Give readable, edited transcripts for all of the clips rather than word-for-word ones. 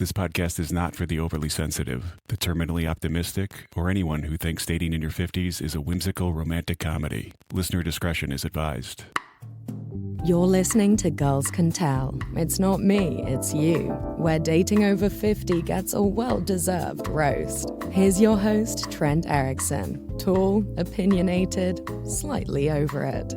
This podcast is not for the overly sensitive, the terminally optimistic, or anyone who thinks dating in your 50s is a whimsical romantic comedy. Listener discretion is advised. You're listening to Girls Can Tell. It's not me, it's you, where dating over 50 gets a well-deserved roast. Here's your host, Trent Erickson. Tall, opinionated, slightly over it.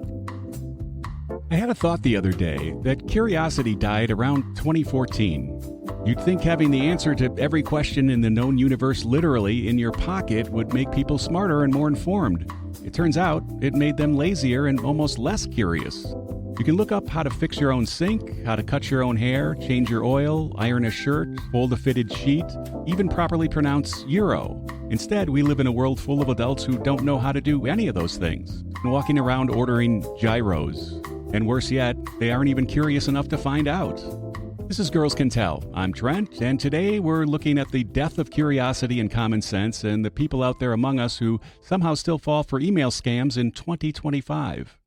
I had a thought the other day that curiosity died around 2014. You'd think having the answer to every question in the known universe literally in your pocket would make people smarter and more informed. It turns out it made them lazier and almost less curious. You can look up how to fix your own sink, how to cut your own hair, change your oil, iron a shirt, fold a fitted sheet, even properly pronounce euro. Instead, we live in a world full of adults who don't know how to do any of those things, and walking around ordering gyros. And worse yet, they aren't even curious enough to find out. This is Girls Can Tell. I'm Trent, and today we're looking at the death of curiosity and common sense and the people out there among us who somehow still fall for email scams in 2025.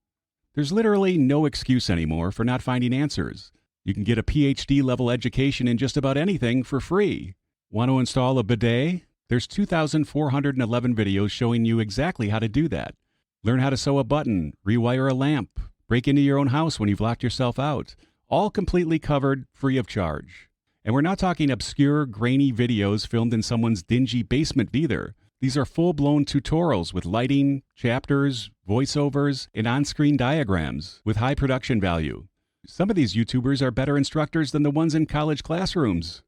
There's literally no excuse anymore for not finding answers. You can get a PhD-level education in just about anything for free. Want to install a bidet? There's 2,411 videos showing you exactly how to do that. Learn how to sew a button, rewire a lamp, break into your own house when you've locked yourself out. All completely covered, free of charge. And we're not talking obscure, grainy videos filmed in someone's dingy basement either. These are full-blown tutorials with lighting, chapters, voiceovers, and on-screen diagrams with high production value. Some of these YouTubers are better instructors than the ones in college classrooms.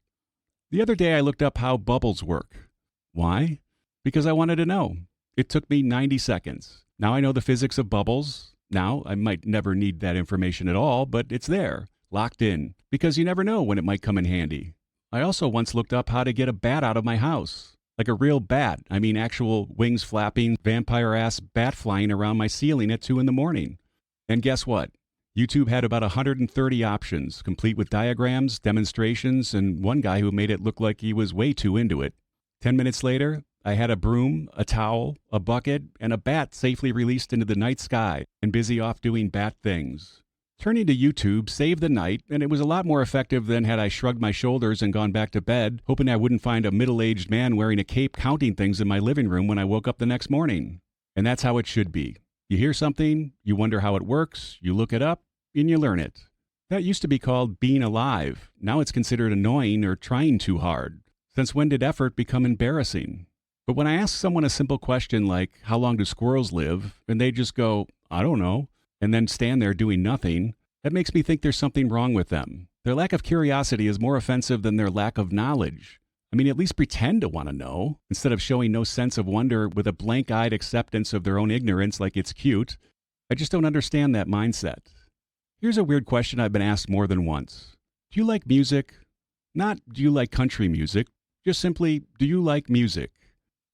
The other day I looked up how bubbles work. Why? Because I wanted to know. It took me 90 seconds. Now I know the physics of bubbles. Now, I might never need that information at all, but it's there, locked in, because you never know when it might come in handy. I also once looked up how to get a bat out of my house. Like a real bat. I mean actual wings flapping, vampire-ass bat flying around my ceiling at 2 a.m. And guess what? YouTube had about 130 options, complete with diagrams, demonstrations, and one guy who made it look like he was way too into it. 10 minutes later, I had a broom, a towel, a bucket, and a bat safely released into the night sky and busy off doing bat things. Turning to YouTube saved the night, and it was a lot more effective than had I shrugged my shoulders and gone back to bed, hoping I wouldn't find a middle-aged man wearing a cape counting things in my living room when I woke up the next morning. And that's how it should be. You hear something, you wonder how it works, you look it up, and you learn it. That used to be called being alive. Now it's considered annoying or trying too hard. Since when did effort become embarrassing? But when I ask someone a simple question like, how long do squirrels live? And they just go, I don't know, and then stand there doing nothing, that makes me think there's something wrong with them. Their lack of curiosity is more offensive than their lack of knowledge. I mean, at least pretend to want to know, instead of showing no sense of wonder with a blank-eyed acceptance of their own ignorance like it's cute. I just don't understand that mindset. Here's a weird question I've been asked more than once. Do you like music? Not, do you like country music? Just simply, do you like music?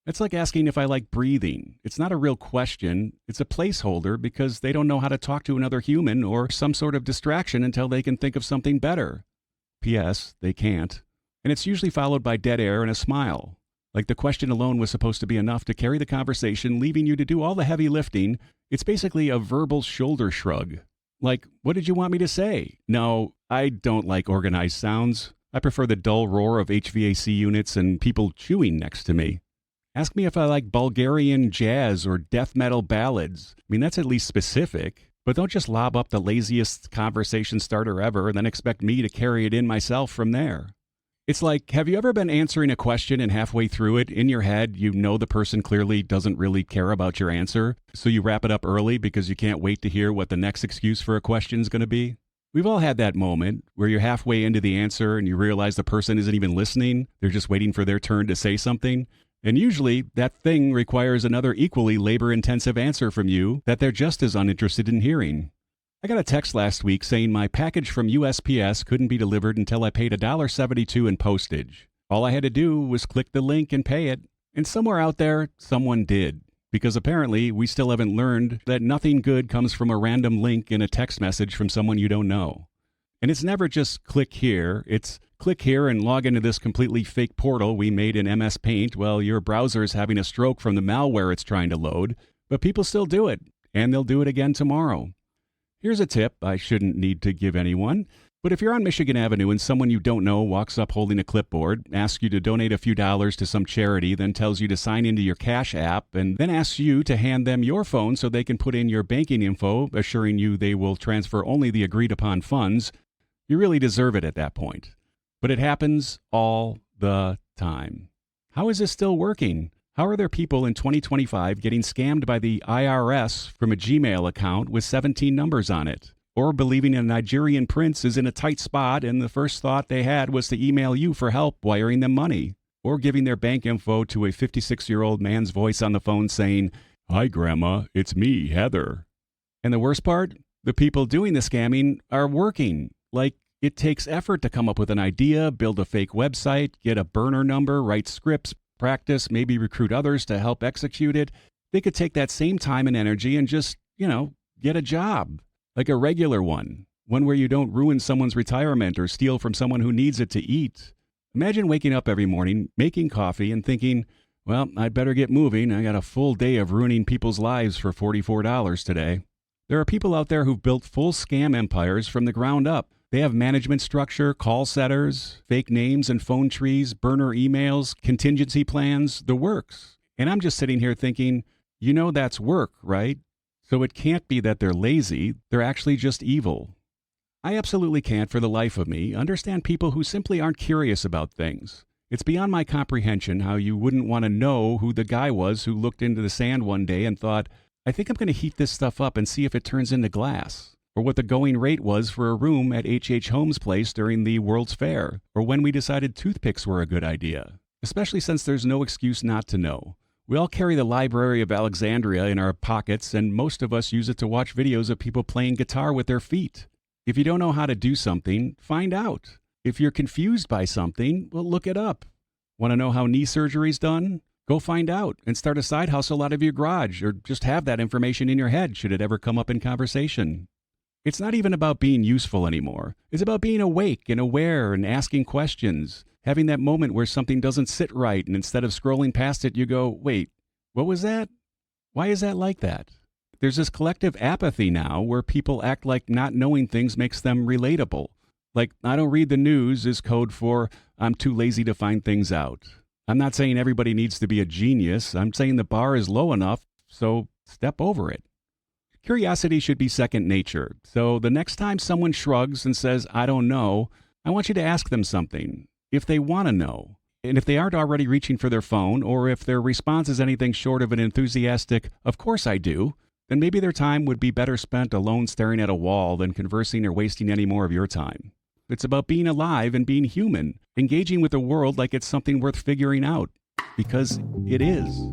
It's like asking if I like breathing. It's not a real question. It's a placeholder because they don't know how to talk to another human or some sort of distraction until they can think of something better. P.S. They can't. And it's usually followed by dead air and a smile. Like the question alone was supposed to be enough to carry the conversation, leaving you to do all the heavy lifting. It's basically a verbal shoulder shrug. Like, what did you want me to say? No, I don't like organized sounds. I prefer the dull roar of HVAC units and people chewing next to me. Ask me if I like Bulgarian jazz or death metal ballads. I mean, that's at least specific. But don't just lob up the laziest conversation starter ever and then expect me to carry it in myself from there. It's like, have you ever been answering a question and halfway through it, in your head, you know the person clearly doesn't really care about your answer, so you wrap it up early because you can't wait to hear what the next excuse for a question is going to be? We've all had that moment where you're halfway into the answer and you realize the person isn't even listening. They're just waiting for their turn to say something. And usually, that thing requires another equally labor-intensive answer from you that they're just as uninterested in hearing. I got a text last week saying my package from USPS couldn't be delivered until I paid $1.72 in postage. All I had to do was click the link and pay it. And somewhere out there, someone did. Because apparently, we still haven't learned that nothing good comes from a random link in a text message from someone you don't know. And it's never just click here, it's click here and log into this completely fake portal we made in MS Paint while your browser is having a stroke from the malware it's trying to load. But people still do it, and they'll do it again tomorrow. Here's a tip I shouldn't need to give anyone, But if you're on Michigan Avenue and someone you don't know walks up holding a clipboard, asks you to donate a few dollars to some charity, then tells you to sign into your Cash App, and then asks you to hand them your phone so they can put in your banking info, assuring you they will transfer only the agreed-upon funds, you really deserve it at that point. But it happens all the time. How is this still working? How are there people in 2025 getting scammed by the IRS from a Gmail account with 17 numbers on it? Or believing a Nigerian prince is in a tight spot and the first thought they had was to email you for help wiring them money? Or giving their bank info to a 56-year-old man's voice on the phone saying, "Hi, Grandma, it's me, Heather." And the worst part? The people doing the scamming are working. Like, it takes effort to come up with an idea, build a fake website, get a burner number, write scripts, practice, maybe recruit others to help execute it. They could take that same time and energy and just, get a job. Like a regular one where you don't ruin someone's retirement or steal from someone who needs it to eat. Imagine waking up every morning, making coffee, and thinking, well, I'd better get moving. I got a full day of ruining people's lives for $44 today. There are people out there who've built full scam empires from the ground up. They have management structure, call setters, fake names and phone trees, burner emails, contingency plans, the works. And I'm just sitting here thinking, that's work, right? So it can't be that they're lazy, they're actually just evil. I absolutely can't, for the life of me, understand people who simply aren't curious about things. It's beyond my comprehension how you wouldn't want to know who the guy was who looked into the sand one day and thought, I think I'm going to heat this stuff up and see if it turns into glass. Or what the going rate was for a room at H.H. Holmes' place during the World's Fair. Or when we decided toothpicks were a good idea. Especially since there's no excuse not to know. We all carry the Library of Alexandria in our pockets, and most of us use it to watch videos of people playing guitar with their feet. If you don't know how to do something, find out. If you're confused by something, well, look it up. Want to know how knee surgery's done? Go find out and start a side hustle out of your garage, or just have that information in your head should it ever come up in conversation. It's not even about being useful anymore. It's about being awake and aware and asking questions. Having that moment where something doesn't sit right, and instead of scrolling past it, you go, wait, what was that? Why is that like that? There's this collective apathy now where people act like not knowing things makes them relatable. Like, I don't read the news is code for I'm too lazy to find things out. I'm not saying everybody needs to be a genius. I'm saying the bar is low enough, so step over it. Curiosity should be second nature. So the next time someone shrugs and says, I don't know, I want you to ask them something. If they want to know, and if they aren't already reaching for their phone, or if their response is anything short of an enthusiastic, of course I do, then maybe their time would be better spent alone staring at a wall than conversing or wasting any more of your time. It's about being alive and being human, engaging with the world like it's something worth figuring out, because it is.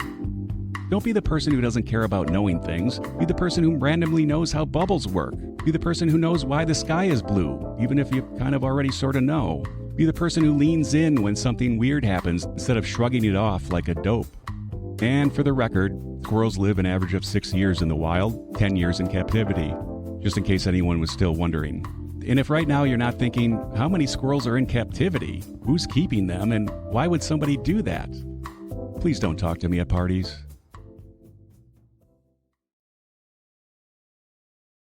Don't be the person who doesn't care about knowing things. Be the person who randomly knows how bubbles work. Be the person who knows why the sky is blue, even if you kind of already sort of know. Be the person who leans in when something weird happens instead of shrugging it off like a dope. And for the record, squirrels live an average of 6 years in the wild, 10 years in captivity, just in case anyone was still wondering. And if right now you're not thinking, how many squirrels are in captivity? Who's keeping them? And why would somebody do that? Please don't talk to me at parties.